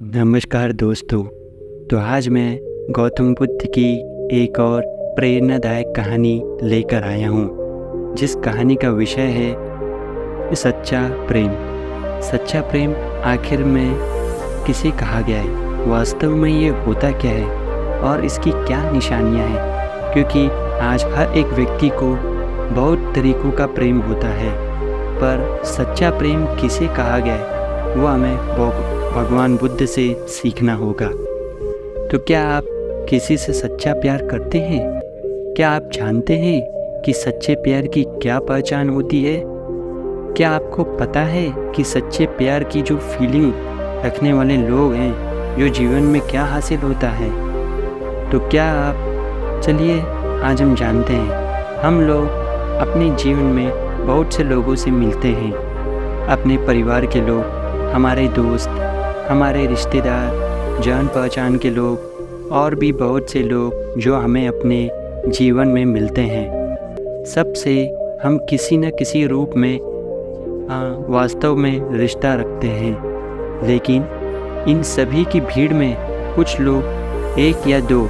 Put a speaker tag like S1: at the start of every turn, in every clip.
S1: नमस्कार दोस्तों। तो आज मैं गौतम बुद्ध की एक और प्रेरणादायक कहानी लेकर आया हूँ, जिस कहानी का विषय है सच्चा प्रेम। सच्चा प्रेम आखिर में किसे कहा गया है, वास्तव में ये होता क्या है और इसकी क्या निशानियाँ हैं। क्योंकि आज हर एक व्यक्ति को बहुत तरीक़ों का प्रेम होता है, पर सच्चा प्रेम किसे कहा गया है वो हमें भगवान बुद्ध से सीखना होगा। तो क्या आप किसी से सच्चा प्यार करते हैं? क्या आप जानते हैं कि सच्चे प्यार की क्या पहचान होती है? क्या आपको पता है कि सच्चे प्यार की जो फीलिंग रखने वाले लोग हैं, जो जीवन में क्या हासिल होता है? तो क्या आप चलिए आज हम जानते हैं। हम लोग अपने जीवन में बहुत से लोगों से मिलते हैं, अपने परिवार के लोग, हमारे दोस्त, हमारे रिश्तेदार, जान पहचान के लोग और भी बहुत से लोग जो हमें अपने जीवन में मिलते हैं। सबसे हम किसी न किसी रूप में वास्तव में रिश्ता रखते हैं, लेकिन इन सभी की भीड़ में कुछ लोग, एक या दो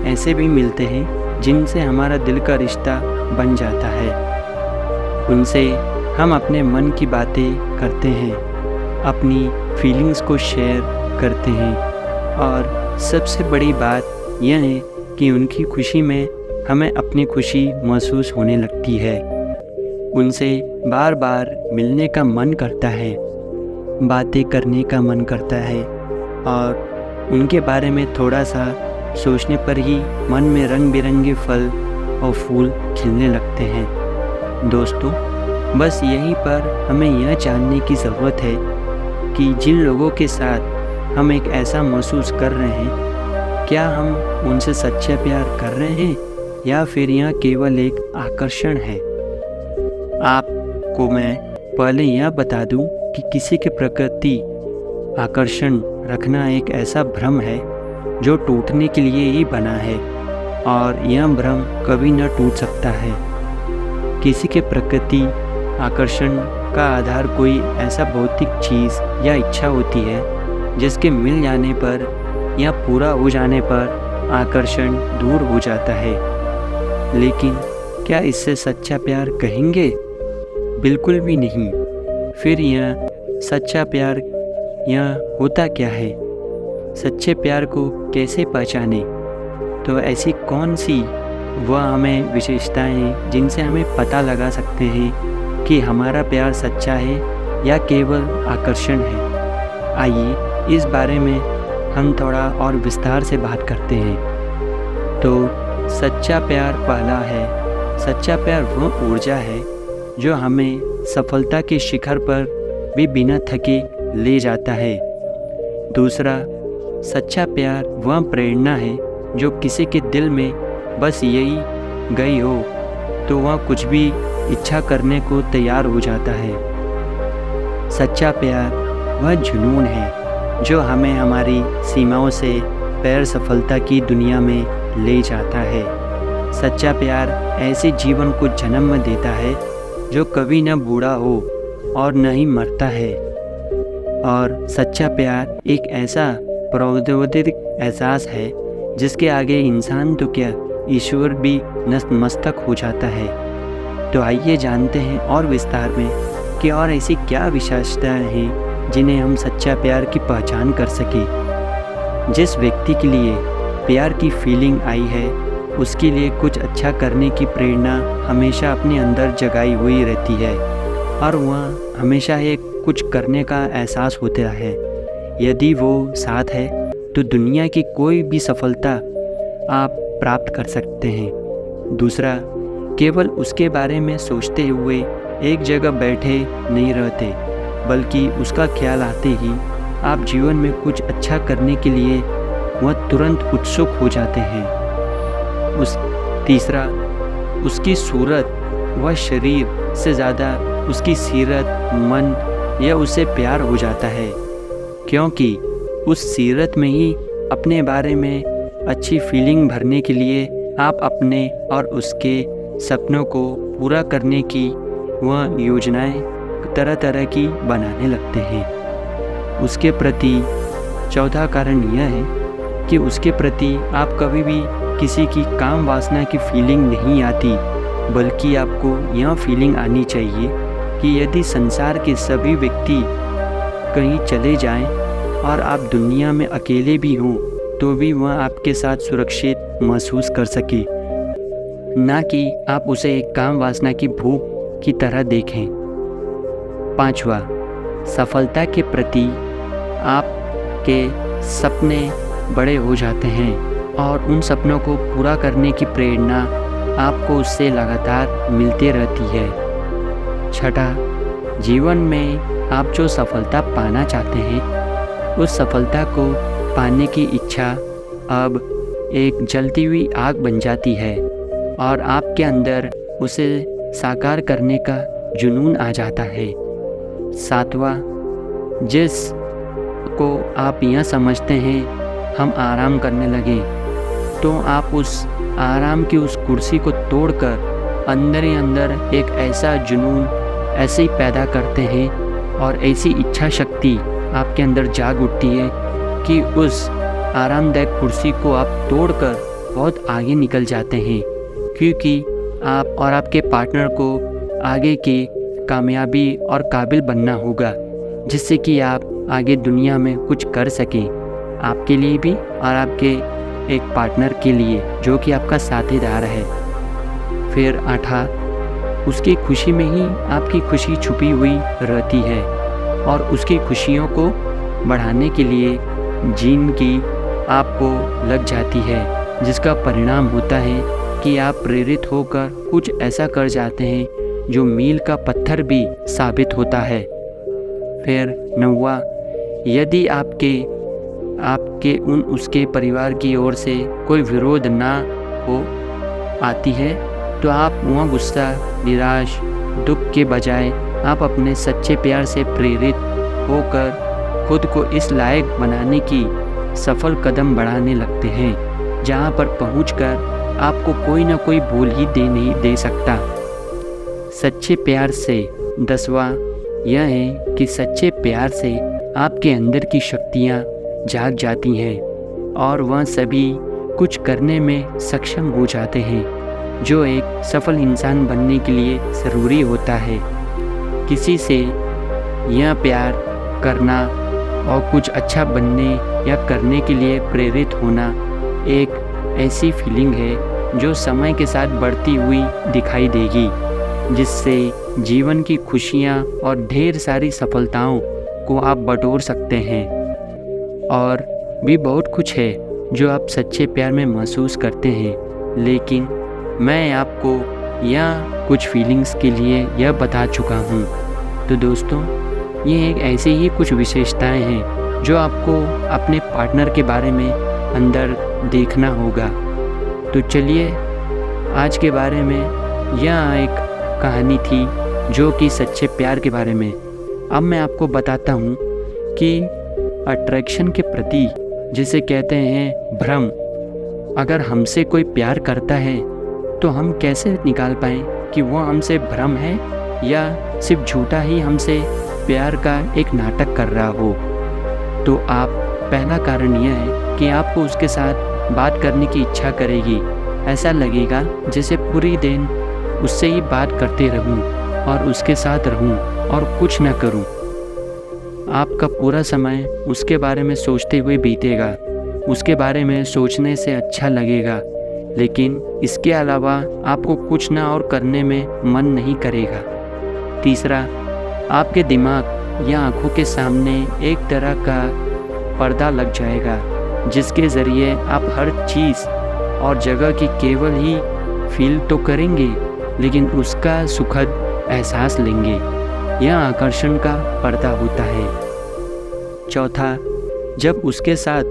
S1: ऐसे भी मिलते हैं जिनसे हमारा दिल का रिश्ता बन जाता है। उनसे हम अपने मन की बातें करते हैं, अपनी फीलिंग्स को शेयर करते हैं और सबसे बड़ी बात यह है कि उनकी खुशी में हमें अपनी खुशी महसूस होने लगती है। उनसे बार बार मिलने का मन करता है, बातें करने का मन करता है और उनके बारे में थोड़ा सा सोचने पर ही मन में रंग बिरंगे फल और फूल खिलने लगते हैं। दोस्तों, बस यहीं पर हमें यह जानने की ज़रूरत है कि जिन लोगों के साथ हम एक ऐसा महसूस कर रहे हैं, क्या हम उनसे सच्चा प्यार कर रहे हैं या फिर यह केवल एक आकर्षण है। आपको मैं पहले यह बता दूं कि किसी के प्रति आकर्षण रखना एक ऐसा भ्रम है जो टूटने के लिए ही बना है और यह भ्रम कभी न टूट सकता है। किसी के प्रति आकर्षण का आधार कोई ऐसा भौतिक चीज़ या इच्छा होती है जिसके मिल जाने पर या पूरा हो जाने पर आकर्षण दूर हो जाता है। लेकिन क्या इससे सच्चा प्यार कहेंगे? बिल्कुल भी नहीं। फिर यह सच्चा प्यार यह होता क्या है? सच्चे प्यार को कैसे पहचाने? तो ऐसी कौन सी वह हमें विशेषताएं हैं जिनसे हमें पता लगा सकते हैं कि हमारा प्यार सच्चा है या केवल आकर्षण है? आइए इस बारे में हम थोड़ा और विस्तार से बात करते हैं। तो सच्चा प्यार पहला है, सच्चा प्यार वह ऊर्जा है जो हमें सफलता के शिखर पर भी बिना थके ले जाता है। दूसरा, सच्चा प्यार वह प्रेरणा है जो किसी के दिल में बस यही गई हो तो वह कुछ भी इच्छा करने को तैयार हो जाता है। सच्चा प्यार वह जुनून है जो हमें हमारी सीमाओं से पैर सफलता की दुनिया में ले जाता है। सच्चा प्यार ऐसे जीवन को जन्म देता है जो कभी न बूढ़ा हो और न ही मरता है। और सच्चा प्यार एक ऐसा प्रौद्योगिक एहसास है जिसके आगे इंसान तो क्या, ईश्वर भी नतमस्तक हो जाता है। तो आइए जानते हैं और विस्तार में कि और ऐसी क्या विशेषताएं हैं जिन्हें हम सच्चा प्यार की पहचान कर सके। जिस व्यक्ति के लिए प्यार की फीलिंग आई है, उसके लिए कुछ अच्छा करने की प्रेरणा हमेशा अपने अंदर जगाई हुई रहती है और वह हमेशा एक कुछ करने का एहसास होता है। यदि वो साथ है तो दुनिया की कोई भी सफलता आप प्राप्त कर सकते हैं। दूसरा, केवल उसके बारे में सोचते हुए एक जगह बैठे नहीं रहते, बल्कि उसका ख्याल आते ही आप जीवन में कुछ अच्छा करने के लिए वह तुरंत उत्सुक हो जाते हैं। तीसरा, उसकी सूरत व शरीर से ज़्यादा उसकी सीरत, मन या उसे प्यार हो जाता है, क्योंकि उस सीरत में ही अपने बारे में अच्छी फीलिंग भरने के लिए आप अपने और उसके सपनों को पूरा करने की वह योजनाएं तरह तरह की बनाने लगते हैं। उसके प्रति चौथा कारण यह है कि उसके प्रति आप कभी भी किसी की काम वासना की फीलिंग नहीं आती, बल्कि आपको यह फीलिंग आनी चाहिए कि यदि संसार के सभी व्यक्ति कहीं चले जाएं और आप दुनिया में अकेले भी हों तो भी वह आपके साथ सुरक्षित महसूस कर सके, ना कि आप उसे एक काम वासना की भूख की तरह देखें। पांचवा, सफलता के प्रति आपके सपने बड़े हो जाते हैं और उन सपनों को पूरा करने की प्रेरणा आपको उससे लगातार मिलती रहती है। छठा, जीवन में आप जो सफलता पाना चाहते हैं उस सफलता को पाने की इच्छा अब एक जलती हुई आग बन जाती है और आपके अंदर उसे साकार करने का जुनून आ जाता है। सातवां, जिस को आप यह समझते हैं हम आराम करने लगे, तो आप उस आराम की उस कुर्सी को तोड़कर अंदर ही अंदर एक ऐसा जुनून ऐसे ही पैदा करते हैं और ऐसी इच्छा शक्ति आपके अंदर जाग उठती है कि उस आरामदायक कुर्सी को आप तोड़कर बहुत आगे निकल जाते हैं, क्योंकि आप और आपके पार्टनर को आगे की कामयाबी और काबिल बनना होगा, जिससे कि आप आगे दुनिया में कुछ कर सकें, आपके लिए भी और आपके एक पार्टनर के लिए जो कि आपका साथीदार है। फिर आठवां, उसकी खुशी में ही आपकी खुशी छुपी हुई रहती है और उसकी खुशियों को बढ़ाने के लिए जीन की आपको लग जाती है, जिसका परिणाम होता है कि आप प्रेरित होकर कुछ ऐसा कर जाते हैं जो मील का पत्थर भी साबित होता है। फिर नौवां, यदि आपके उसके परिवार की ओर से कोई विरोध ना हो आती है तो आप वहाँ गुस्सा, निराश, दुख के बजाय आप अपने सच्चे प्यार से प्रेरित होकर खुद को इस लायक बनाने की सफल कदम बढ़ाने लगते हैं, जहाँ पर पहुंचकर आपको कोई ना कोई भूल ही नहीं दे सकता। सच्चे प्यार से 10वां यह है कि सच्चे प्यार से आपके अंदर की शक्तियाँ जाग जाती हैं और वह सभी कुछ करने में सक्षम हो जाते हैं जो एक सफल इंसान बनने के लिए ज़रूरी होता है। किसी से यह प्यार करना और कुछ अच्छा बनने या करने के लिए प्रेरित होना एक ऐसी फीलिंग है जो समय के साथ बढ़ती हुई दिखाई देगी, जिससे जीवन की खुशियाँ और ढेर सारी सफलताओं को आप बटोर सकते हैं। और भी बहुत कुछ है जो आप सच्चे प्यार में महसूस करते हैं, लेकिन मैं आपको यह कुछ फीलिंग्स के लिए यह बता चुका हूँ। तो दोस्तों, ये एक ऐसी ही कुछ विशेषताएं हैं जो आपको अपने पार्टनर के बारे में अंदर देखना होगा। तो चलिए, आज के बारे में यह एक कहानी थी जो कि सच्चे प्यार के बारे में। अब मैं आपको बताता हूँ कि अट्रैक्शन के प्रति जिसे कहते हैं भ्रम, अगर हमसे कोई प्यार करता है तो हम कैसे निकाल पाएँ कि वो हमसे भ्रम है या सिर्फ झूठा ही हमसे प्यार का एक नाटक कर रहा हो। तो आप पहला कारण यह है कि आपको उसके साथ बात करने की इच्छा करेगी, ऐसा लगेगा जैसे पूरी दिन उससे ही बात करते रहूं और उसके साथ रहूं और कुछ न करूं। आपका पूरा समय उसके बारे में सोचते हुए बीतेगा, उसके बारे में सोचने से अच्छा लगेगा, लेकिन इसके अलावा आपको कुछ ना और करने में मन नहीं करेगा। तीसरा, आपके दिमाग या आँखों के सामने एक तरह का पर्दा लग जाएगा, जिसके ज़रिए आप हर चीज़ और जगह की केवल ही फील तो करेंगे, लेकिन उसका सुखद एहसास लेंगे। यह आकर्षण का पर्दा होता है। चौथा, जब उसके साथ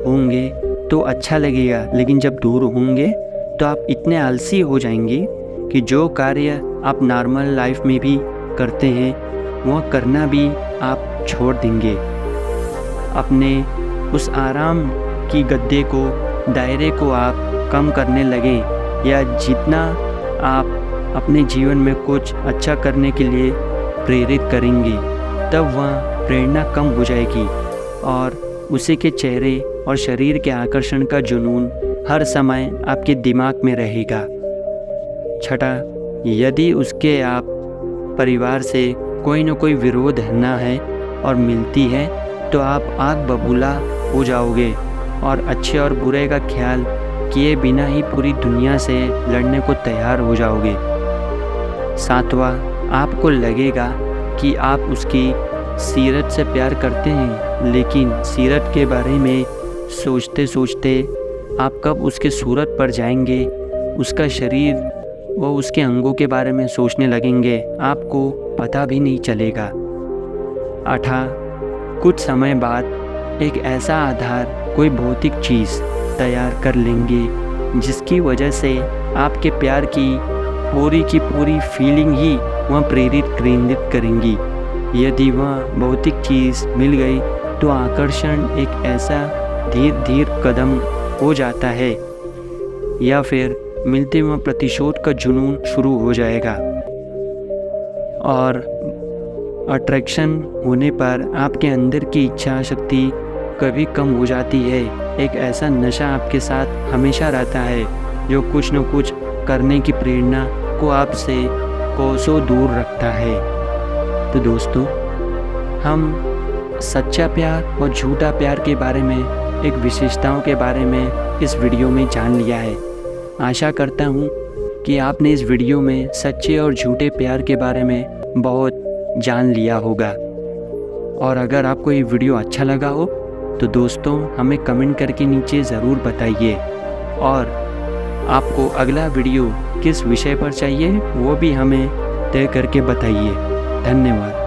S1: होंगे तो अच्छा लगेगा, लेकिन जब दूर होंगे तो आप इतने आलसी हो जाएंगे कि जो कार्य आप नॉर्मल लाइफ में भी करते हैं वह करना भी आप छोड़ देंगे। अपने उस आराम की गद्दे को, दायरे को आप कम करने लगे, या जितना आप अपने जीवन में कुछ अच्छा करने के लिए प्रेरित करेंगे तब वह प्रेरणा कम हो जाएगी और उसी के चेहरे और शरीर के आकर्षण का जुनून हर समय आपके दिमाग में रहेगा। छठा, यदि उसके आप परिवार से कोई न कोई विरोध न है और मिलती है तो आप आग बबूला हो जाओगे और अच्छे और बुरे का ख्याल किए बिना ही पूरी दुनिया से लड़ने को तैयार हो जाओगे। सातवां, आपको लगेगा कि आप उसकी सीरत से प्यार करते हैं, लेकिन सीरत के बारे में सोचते सोचते आप कब उसके सूरत पर जाएंगे, उसका शरीर व उसके अंगों के बारे में सोचने लगेंगे, आपको पता भी नहीं चलेगा। आठवां, कुछ समय बाद एक ऐसा आधार, कोई भौतिक चीज़ तैयार कर लेंगे जिसकी वजह से आपके प्यार की पूरी फीलिंग ही वह प्रेरित केंद्रित करेंगी। यदि वह भौतिक चीज़ मिल गई तो आकर्षण एक ऐसा धीर कदम हो जाता है या फिर मिलते हुए प्रतिशोध का जुनून शुरू हो जाएगा। और अट्रैक्शन होने पर आपके अंदर की इच्छा शक्ति कभी कम हो जाती है। एक ऐसा नशा आपके साथ हमेशा रहता है जो कुछ न कुछ करने की प्रेरणा को आपसे कोसों दूर रखता है। तो दोस्तों, हम सच्चा प्यार और झूठा प्यार के बारे में, एक विशेषताओं के बारे में इस वीडियो में जान लिया है। आशा करता हूँ कि आपने इस वीडियो में सच्चे और झूठे प्यार के बारे में बहुत जान लिया होगा। और अगर आपको ये वीडियो अच्छा लगा हो तो दोस्तों हमें कमेंट करके नीचे ज़रूर बताइए, और आपको अगला वीडियो किस विषय पर चाहिए वो भी हमें तय करके बताइए। धन्यवाद।